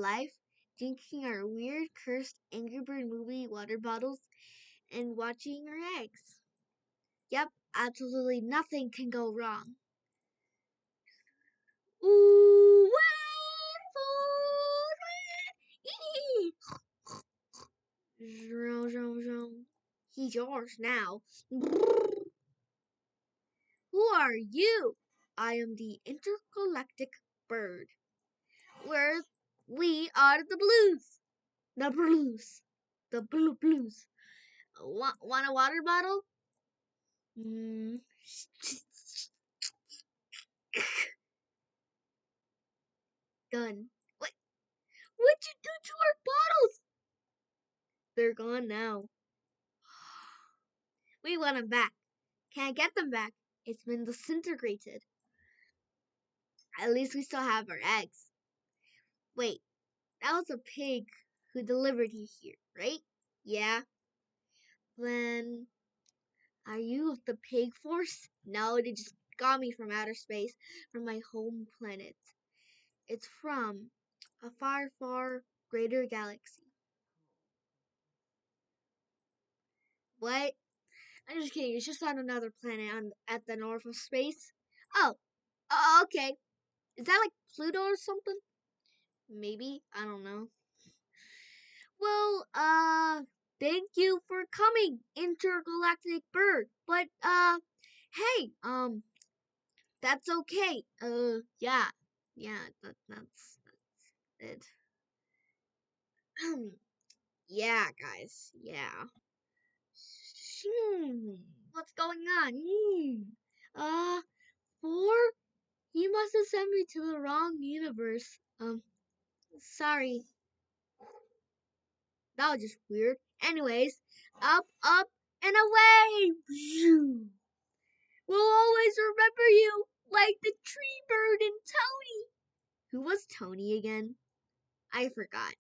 alive, drinking our weird, cursed Angry Bird movie water bottles, and watching our eggs. Yep, absolutely nothing can go wrong. Ooh, he's yours now. Who are you? I am the intergalactic bird. We are the blues. The blues. The blues. Want a water bottle? Done. What'd you do to our bottles? They're gone now. We want them back. Can't get them back. It's been disintegrated. At least we still have our eggs. Wait, that was a pig who delivered you here, right? Yeah. Then, are you of the pig force? No, they just got me from outer space, from my home planet. It's from a far, far greater galaxy. What? I'm just kidding. It's just on another planet at the north of space. Oh, okay. Is that like Pluto or something? Maybe. I don't know. Well, thank you for coming, intergalactic bird. But, hey, that's okay. Yeah. That's it. Yeah, guys. Yeah. What's going on? Uh, 4? You must have sent me to the wrong universe. Sorry. That was just weird. Anyways, up, and away! We'll always remember you, like the tree bird and Tony. Who was Tony again? I forgot.